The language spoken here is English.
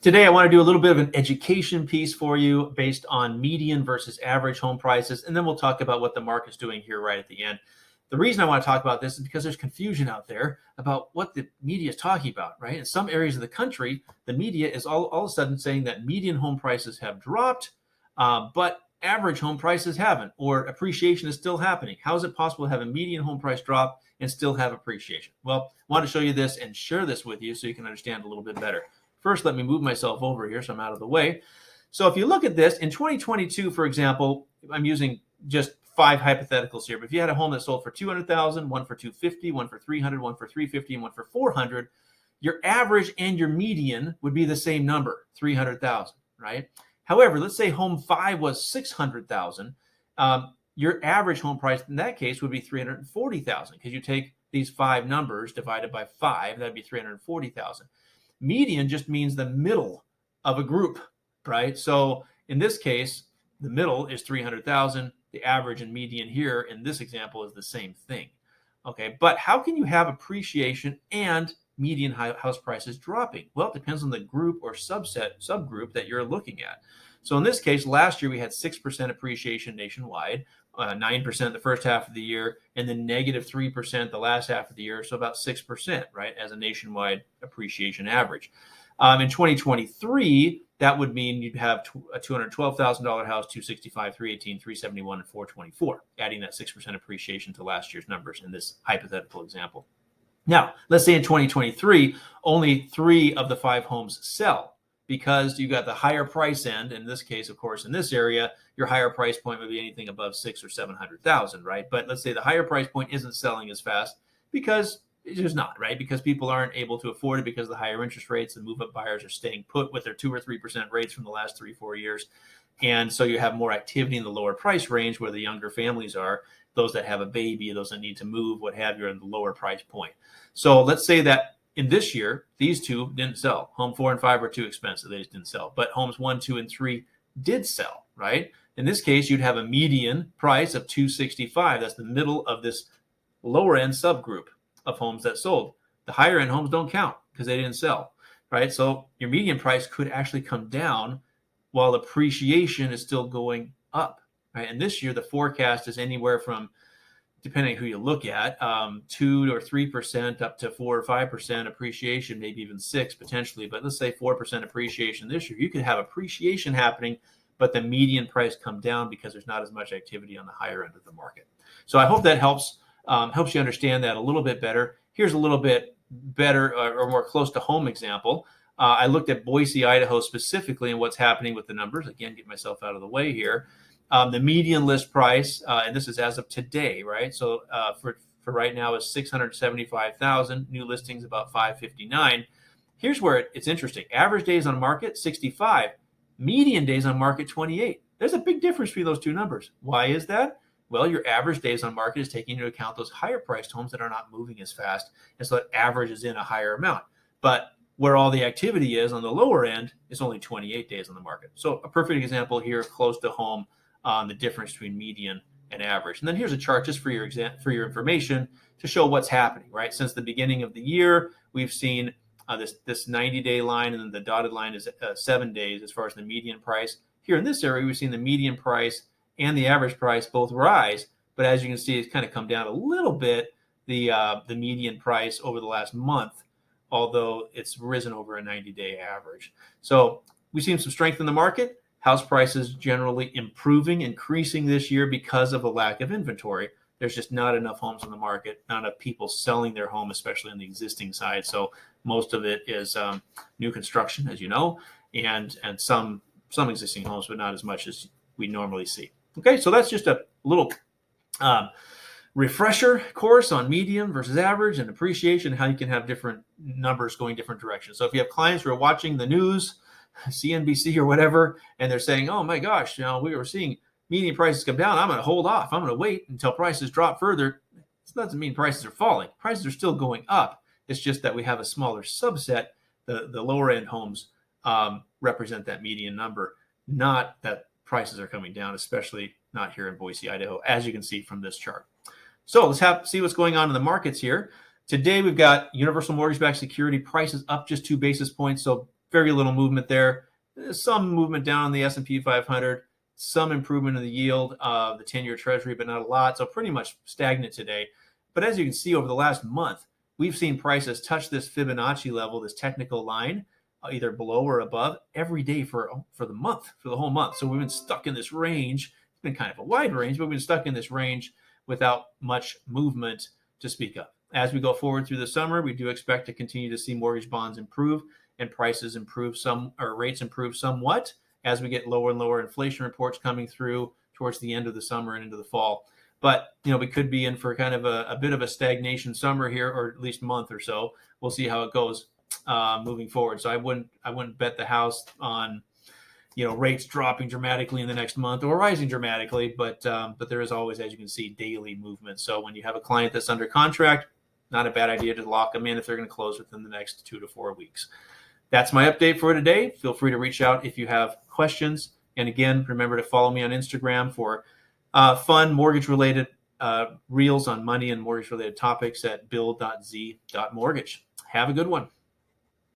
Today, I want to do a little bit of an education piece for you based on median versus average home prices, and then we'll talk about what the market's doing here right at the end. The reason I want to talk about this is because there's confusion out there about what the media is talking about, right? In some areas of the country, the media is all of a sudden saying that median home prices have dropped, but average home prices haven't, or appreciation is still happening. How is it possible to have a median home price drop and still have appreciation? Well, I want to show you this and share this with you so you can understand a little bit better. First, let me move myself over here so I'm out of the way. So if you look at this, in 2022, for example, I'm using just 5 hypotheticals here, but if you had a home that sold for $200,000, one for $250,000, one for $300,000, one for $350,000, and one for $400,000, your average and your median would be the same number, $300,000, right? However, let's say home 5 was $600,000. Your average home price in that case would be $340,000 because you take these 5 numbers divided by 5, that'd be $340,000. Median just means the middle of a group, right? So in this case, the middle is 300,000. The average and median here in this example is the same thing. Okay, but how can you have appreciation and median house prices dropping? Well, it depends on the group or subgroup that you're looking at. So in this case, last year we had 6% appreciation nationwide, 9% the first half of the year, and then negative 3% the last half of the year. So about 6%, right, as a nationwide appreciation average. In 2023, that would mean you'd have a $212,000 house, 265, 318, 371, and 424, adding that 6% appreciation to last year's numbers in this hypothetical example. Now, let's say in 2023, only 3 of the 5 homes sell because you got the higher price end. In this case, of course, in this area, your higher price point would be anything above 600,000 or 700,000, right? But let's say the higher price point isn't selling as fast because it's just not, right? Because people aren't able to afford it because of the higher interest rates, and move-up buyers are staying put with their 2 or 3% rates from the last 3-4 years. And so you have more activity in the lower price range where the younger families are, those that have a baby, those that need to move, what have you, are in the lower price point. So let's say that in this year, these 2 didn't sell. Home 4 and 5 were too expensive. They just didn't sell. But homes 1, 2, and 3 did sell, right? In this case, you'd have a median price of $265,000. That's the middle of this lower end subgroup of homes that sold. The higher end homes don't count because they didn't sell, right? So your median price could actually come down while appreciation is still going up, right? And this year, the forecast is anywhere from, depending on who you look at, 2 or 3% up to 4 or 5% appreciation, maybe even 6 potentially. But let's say 4% appreciation this year. You could have appreciation happening, but the median price come down because there's not as much activity on the higher end of the market. So I hope that helps you understand that a little bit better. Here's a little bit better or more close to home example. I looked at Boise, Idaho specifically and what's happening with the numbers. Again, get myself out of the way here. The median list price, and this is as of today, right? So for right now is 675,000. New listings about 559. Here's where it's interesting. Average days on market 65. Median days on market 28. There's a big difference between those 2 numbers. Why is that? Well, your average days on market is taking into account those higher priced homes that are not moving as fast, and so that average is in a higher amount. But where all the activity is on the lower end is only 28 days on the market. So a perfect example here, close to home, on the difference between median and average. And then here's a chart just for your information to show what's happening, right? Since the beginning of the year, we've seen this 90-day line, and then the dotted line is 7 days as far as the median price. Here in this area, we've seen the median price and the average price both rise, but as you can see, it's kind of come down a little bit, the median price over the last month, although it's risen over a 90-day average. So we've seen some strength in the market. House prices generally improving, increasing this year because of a lack of inventory. There's just not enough homes on the market, not enough people selling their home, especially on the existing side. So most of it is new construction, as you know, and some existing homes, but not as much as we normally see. Okay, so that's just a little refresher course on median versus average and appreciation, how you can have different numbers going different directions. So if you have clients who are watching the news, CNBC or whatever, and they're saying, oh my gosh, we were seeing median prices come down, I'm going to hold off. I'm going to wait until prices drop further. It doesn't mean prices are falling. Prices are still going up. It's just that we have a smaller subset. The lower end homes represent that median number, not that prices are coming down, especially not here in Boise, Idaho, as you can see from this chart. So let's see what's going on in the markets here. Today, we've got universal mortgage-backed security prices up just 2 basis points. So very little movement there. Some movement down on the S&P 500, some improvement in the yield of the 10-year Treasury, but not a lot. So pretty much stagnant today. But as you can see, over the last month, we've seen prices touch this Fibonacci level, this technical line, either below or above every day for the month, for the whole month. So we've been stuck in this range. It's been kind of a wide range, but we've been stuck in this range without much movement to speak of. As we go forward through the summer, we do expect to continue to see mortgage bonds improve and prices improve rates improve somewhat as we get lower and lower inflation reports coming through towards the end of the summer and into the fall. But we could be in for kind of a bit of a stagnation summer here, or at least month or so. We'll see how it goes moving forward. So I wouldn't bet the house on rates dropping dramatically in the next month or rising dramatically, but there is always, as you can see, daily movement. So when you have a client that's under contract, not a bad idea to lock them in if they're going to close within the next 2 to 4 weeks. That's my update for today. Feel free to reach out if you have questions. And again, remember to follow me on Instagram for fun mortgage-related reels on money and mortgage-related topics at bill.z.mortgage. Have a good one.